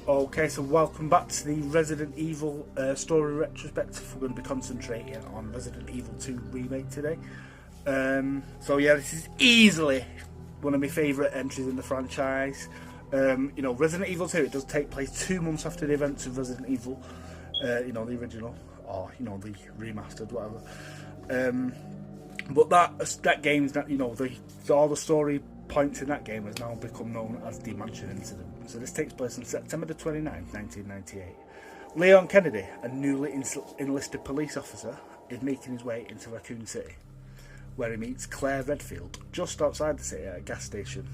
Okay, so welcome back to the Resident Evil story retrospective. We're going to be concentrating on Resident Evil 2 Remake today. So yeah, this is easily one of my favourite entries in the franchise. Resident Evil 2, it does take place 2 months after the events of Resident Evil, the original, or, the remastered, whatever. But that game's, all the story points in that game has now become known as the Mansion Incident. So this takes place on September the 29th, 1998. Leon Kennedy, a newly enlisted police officer, is making his way into Raccoon City, where he meets Claire Redfield just outside the city at a gas station.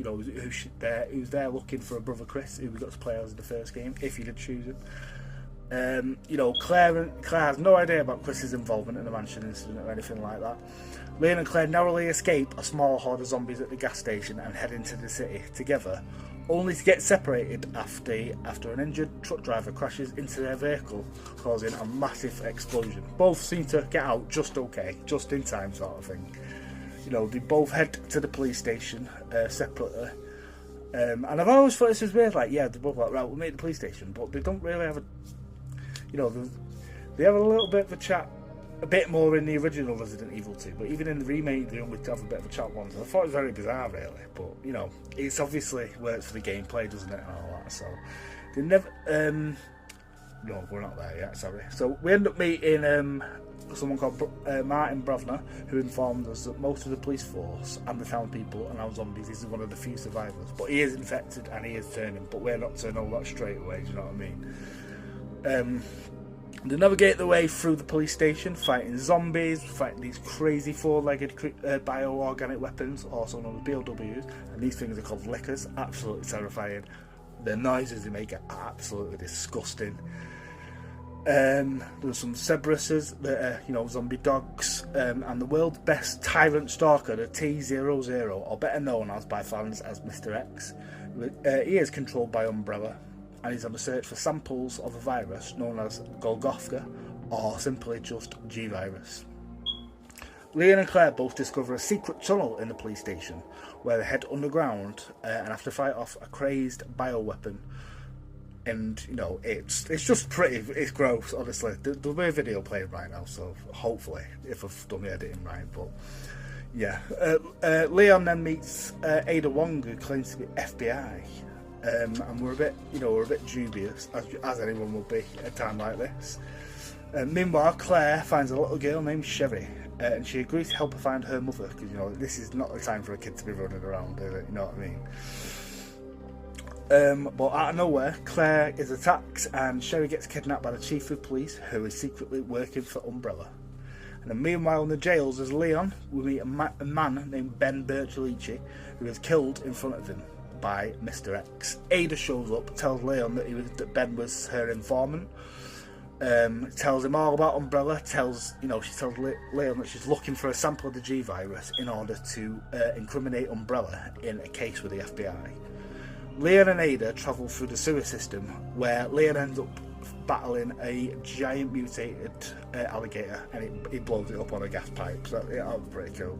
Who's there looking for a brother Chris, who we got to play as in the first game, if you did choose him. Claire has no idea about Chris's involvement in the Mansion Incident or anything like that. Leon and Claire narrowly escape a small horde of zombies at the gas station and head into the city together, only to get separated after an injured truck driver crashes into their vehicle, causing a massive explosion. Both seem to get out just okay, just in time sort of thing. They both head to the police station separately. And I've always thought this was weird, they're both like, right, we'll meet at the police station, but they don't really have they have a little bit of a chat, a bit more in the original Resident Evil 2, but even in the remake they only have a bit of a chat once. I thought it was very bizarre, really, but it's obviously works for the gameplay, doesn't it, and all that. So they never. No, we're not there yet. Sorry. So we end up meeting someone called Martin Brovner, who informed us that most of the police force and the town people are now zombies. He's one of the few survivors, but he is infected and he is turning. But we're not to know that straight away. Do you know what I mean? They navigate their way through the police station, fighting zombies, fighting these crazy four-legged bioorganic weapons, also known as BOWs, and these things are called lickers. Absolutely terrifying. The noises they make are absolutely disgusting. There's some Cerberuses that are, zombie dogs, and the world's best tyrant stalker, the T-00, or better known as by fans as Mr. X. He is controlled by Umbrella, and he's on the search for samples of a virus known as Golgotha, or simply just G-Virus. Leon and Claire both discover a secret tunnel in the police station, where they head underground and have to fight off a crazed bioweapon. And, it's just pretty, it's gross, honestly. There'll be a video playing right now, so hopefully, if I've done the editing right, but yeah. Leon then meets Ada Wong, who claims to be FBI. And we're a bit dubious, as anyone will be at a time like this. Meanwhile, Claire finds a little girl named Sherry, and she agrees to help her find her mother, because this is not the time for a kid to be running around, is it? You know what I mean? But out of nowhere, Claire is attacked, and Sherry gets kidnapped by the chief of police, who is secretly working for Umbrella. And then meanwhile in the jails, as Leon, we meet a man named Ben Bertolucci, who is killed in front of him by Mr. X. Ada shows up, tells Leon that Ben was her informant, tells him all about Umbrella, she tells Leon that she's looking for a sample of the G-Virus in order to incriminate Umbrella in a case with the FBI. Leon and Ada travel through the sewer system, where Leon ends up battling a giant mutated alligator, and it blows it up on a gas pipe. So that was pretty cool.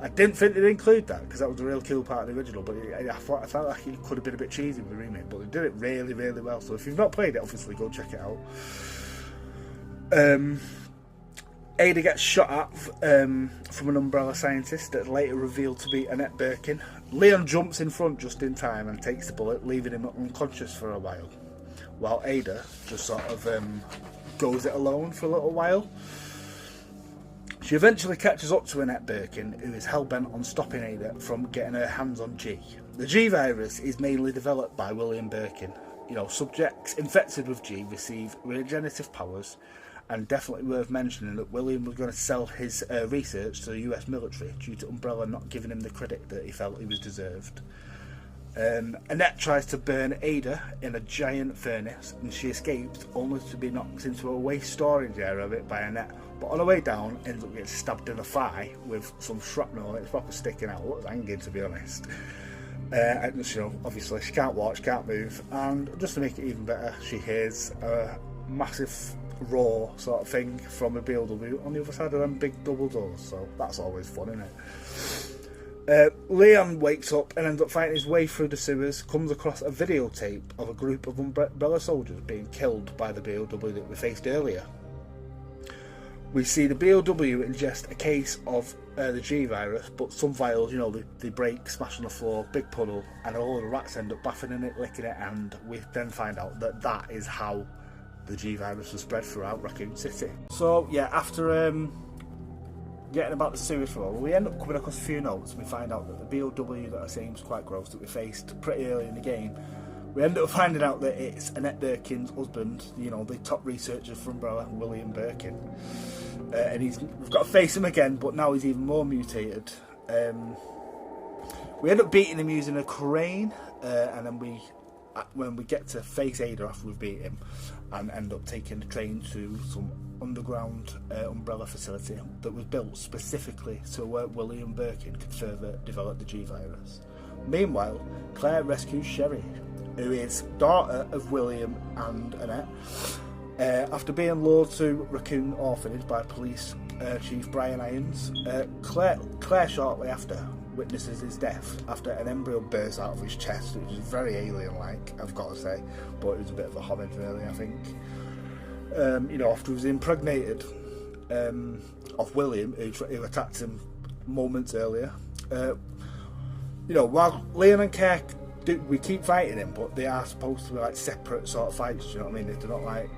I didn't think they'd include that, because that was a real cool part of the original, but I felt like it could have been a bit cheesy with the remake, but they did it really, really well. So if you've not played it, obviously go check it out. Ada gets shot at from an Umbrella scientist that later revealed to be Annette Birkin. Leon jumps in front just in time and takes the bullet, leaving him unconscious for a while Ada just sort of goes it alone for a little while. She eventually catches up to Annette Birkin, who is hell-bent on stopping Ada from getting her hands on G. The G-Virus is mainly developed by William Birkin. Subjects infected with G receive regenerative powers, and definitely worth mentioning that William was going to sell his research to the US military due to Umbrella not giving him the credit that he felt he was deserved. Annette tries to burn Ada in a giant furnace, and she escapes only to be knocked into a waste storage area of it by Annette, but on her way down ends up getting stabbed in the thigh with some shrapnel. It's proper sticking out, looks hanging, to be honest. And obviously she can't walk, she can't move, and just to make it even better, she hears a massive roar sort of thing from a BLW on the other side of them big double doors, so that's always fun, isn't it? Leon wakes up and ends up fighting his way through the sewers, comes across a videotape of a group of Umbrella soldiers being killed by the BOW that we faced earlier. We see the BOW ingest a case of the G virus, but some vials, you know, they break, smash on the floor, big puddle, and all of the rats end up bathing in it, licking it, and we then find out that that is how the G virus was spread throughout Raccoon City. So yeah, after getting about the sewers for all, we end up coming across a few notes, and we find out that the BOW that seems quite gross that we faced pretty early in the game, we end up finding out that it's Annette Birkin's husband, you know, the top researcher for Umbrella, William Birkin. And we've got to face him again, but now he's even more mutated. We end up beating him using a crane, and then when we get to face Ada after we've beat him, and end up taking the train to some underground Umbrella facility that was built specifically so William Birkin could further develop the G virus. Meanwhile, Claire rescues Sherry, who is daughter of William and Annette. After being lured to Raccoon Orphanage by police chief Brian Irons, Claire shortly after witnesses his death after an embryo bursts out of his chest, which is very alien-like, I've got to say, but it was a bit of a homage really, I think. You know, after he was impregnated of William, who attacked him moments earlier. You know, while Leon and Claire, we keep fighting him, but they are supposed to be like separate sort of fights, do you know what I mean? They're not like,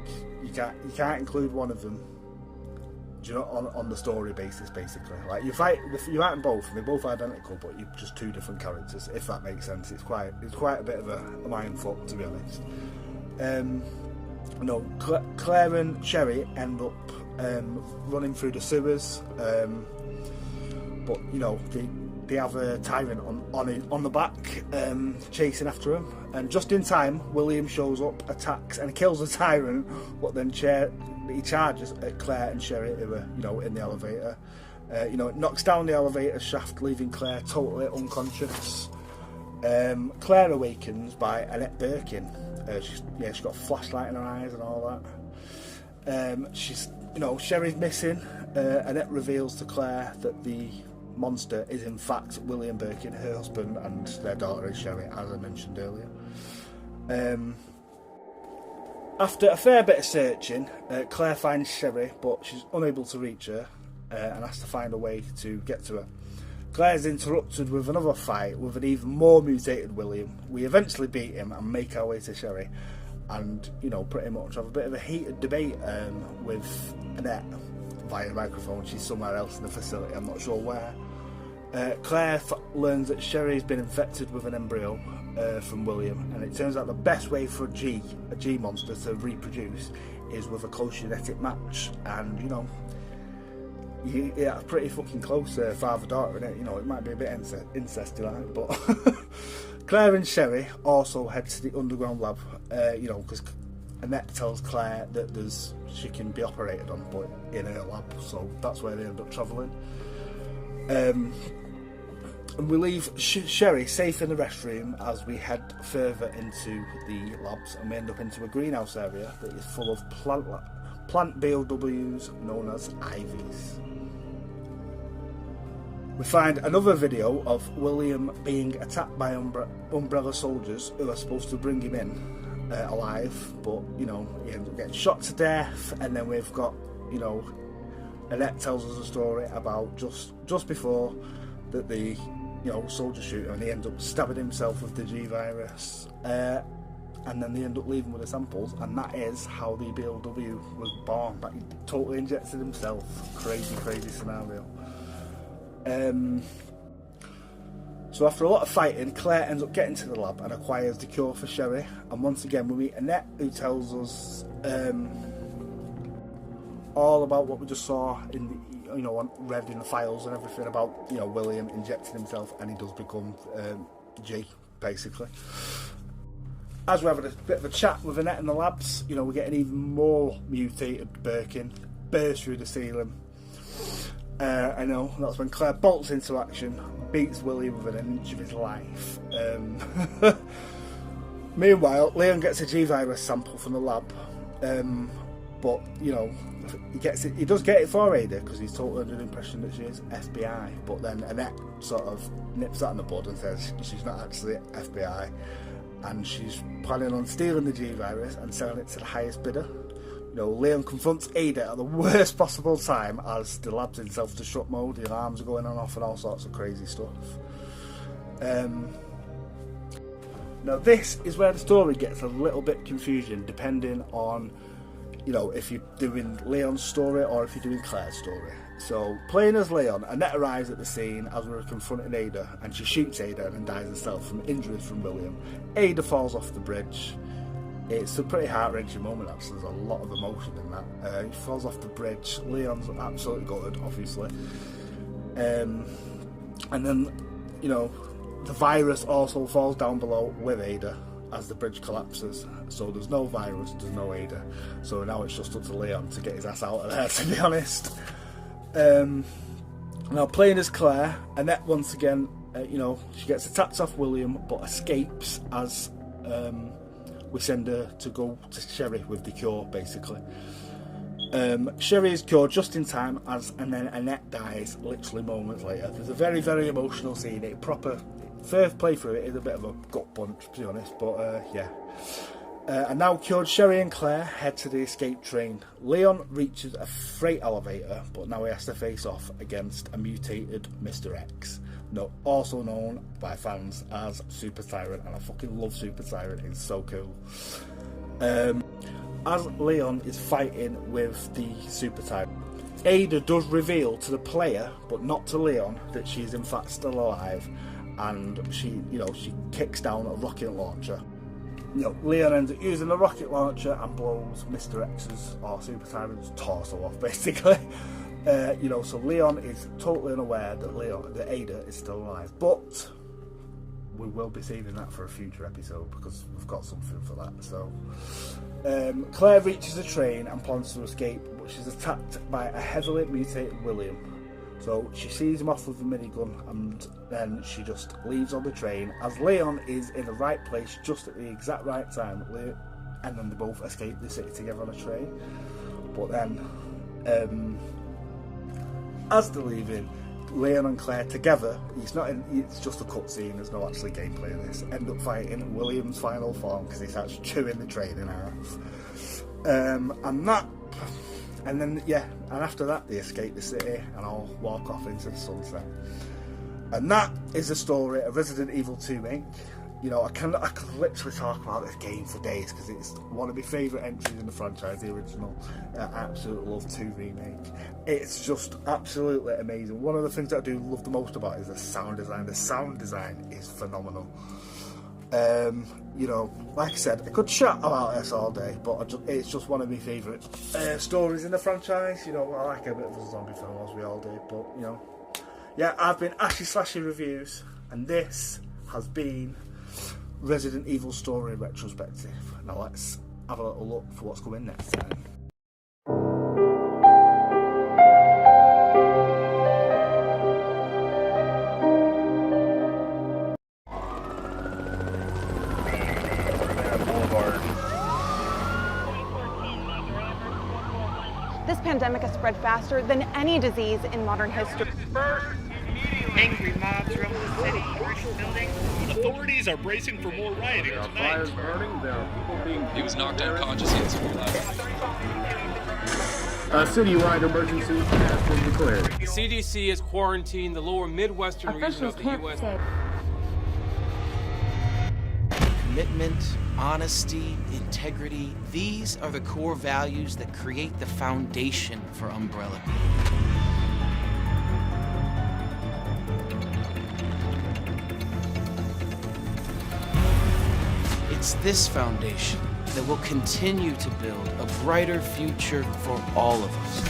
you can't include one of them, do you know, on the story basis, basically. Like, you fight them both, and they're both identical, but you're just two different characters, if that makes sense. It's quite a bit of a mindfuck, to be honest. No, Claire and Sherry end up running through the sewers, but you know, they have a tyrant on the back, chasing after him, and just in time William shows up, attacks and kills the tyrant, but then he charges at Claire and Sherry, who are, you know, in the elevator. You know, it knocks down the elevator shaft, leaving Claire totally unconscious. Claire awakens by Annette Birkin. She's got a flashlight in her eyes and all that. Sherry's missing. Annette reveals to Claire that the monster is in fact William Birkin, her husband, and their daughter is Sherry, as I mentioned earlier. After a fair bit of searching, Claire finds Sherry, but she's unable to reach her, and has to find a way to get to her. Claire's interrupted with another fight with an even more mutated William. We eventually beat him and make our way to Sherry, and, you know, pretty much have a bit of a heated debate with Annette via microphone. She's somewhere else in the facility, I'm not sure where. Claire learns that Sherry's been infected with an embryo from William, and it turns out the best way for a G monster to reproduce is with a close genetic match, and, you know, yeah, pretty fucking close father-daughter, innit? You know, it might be a bit incesty like, but Claire and Sherry also head to the underground lab, you know, because Annette tells Claire that she can be operated on, but in her lab, so that's where they end up travelling. And we leave Sherry safe in the restroom as we head further into the labs, and we end up into a greenhouse area that is full of plant BOWs known as ivies. We find another video of William being attacked by Umbrella soldiers who are supposed to bring him in alive, but, you know, he ends up getting shot to death. And then we've got, you know, Annette tells us a story about just before that the, you know, soldiers shoot him, and he ends up stabbing himself with the G virus, and then they end up leaving with the samples, and that is how the BOW was born. That he totally injected himself. Crazy scenario. So after a lot of fighting, Claire ends up getting to the lab and acquires the cure for Sherry, and once again we meet Annette, who tells us all about what we just saw in the, you know, read in the files and everything about, you know, William injecting himself, and he does become G, basically. As we're having a bit of a chat with Annette in the labs, you know, we're getting even more mutated Birkin, burst through the ceiling. I know, that's when Claire bolts into action, beats William within an inch of his life. Meanwhile, Leon gets a G-virus sample from the lab, But, you know, he does get it for Ada, because he's totally under the impression that she is FBI. But then Annette sort of nips that in the bud and says she's not actually FBI, and she's planning on stealing the G-Virus and selling it to the highest bidder. You know, Leon confronts Ada at the worst possible time as the lab's in self-destruct mode, the alarms are going on off and all sorts of crazy stuff. Now this is where the story gets a little bit confusing, depending on, you know, if you're doing Leon's story or if you're doing Claire's story. So, playing as Leon, Annette arrives at the scene as we're confronting Ada, and she shoots Ada and dies herself from injuries from William. Ada falls off the bridge. It's a pretty heart-wrenching moment, actually. There's a lot of emotion in that. He falls off the bridge. Leon's absolutely gutted, obviously. And then, you know, the virus also falls down below with Ada as the bridge collapses. So there's no virus, there's no Ada. So now it's just up to Leon to get his ass out of there, to be honest. Now, playing as Claire, Annette once again, you know, she gets attacked off William but escapes as we send her to go to Sherry with the cure, basically. Sherry is cured just in time, and then Annette dies literally moments later. There's a very, very emotional scene. It proper first playthrough, it is a bit of a gut punch, to be honest, but yeah. And now cured, Sherry and Claire head to the escape train. Leon reaches a freight elevator, but now he has to face off against a mutated Mr. X, also known by fans as Super Tyrant, and I fucking love Super Tyrant, it's so cool. As Leon is fighting with the Super Tyrant, Ada does reveal to the player, but not to Leon, that she's in fact still alive, and she kicks down a rocket launcher. You know, Leon ends up using the rocket launcher and blows Mr. X's, or Super Tyrant's, torso off, basically. You know, so Leon is totally unaware that Ada is still alive, but we will be seeing that for a future episode because we've got something for that. So Claire reaches the train and plans to escape, but she's attacked by a heavily mutated William. So she sees him off with a minigun, and then she just leaves on the train as Leon is in the right place just at the exact right time, and then they both escape the city together on a train. But then as they're leaving, Leon and Claire together, it's just a cutscene, there's no actually gameplay in this, end up fighting William's final form because he starts chewing the train in half. And then after that they escape the city and all walk off into the sunset. And that is the story of Resident Evil 2 Remake. You know, I could literally talk about this game for days because it's one of my favourite entries in the franchise, the original. I absolutely love 2 Remake. It's just absolutely amazing. One of the things that I do love the most about it is the sound design. The sound design is phenomenal. You know, like I said, I could chat about this all day, but it's just one of my favourite stories in the franchise. You know, I like a bit of a zombie film, as we all do, but, you know. Yeah, I've been Ashy Slashy Reviews, and this has been Resident Evil Story Retrospective. Now let's have a little look for what's coming next time. This pandemic has spread faster than any disease in modern history. Angry mobs roam the city, commercial buildings. Authorities are bracing for more rioting tonight. Fires burning, there are people being... He was knocked unconscious yesterday. A citywide emergency has been declared. The CDC has quarantined the lower Midwestern region of the U.S. Commitment, honesty, integrity, these are the core values that create the foundation for Umbrella. It's this foundation that will continue to build a brighter future for all of us.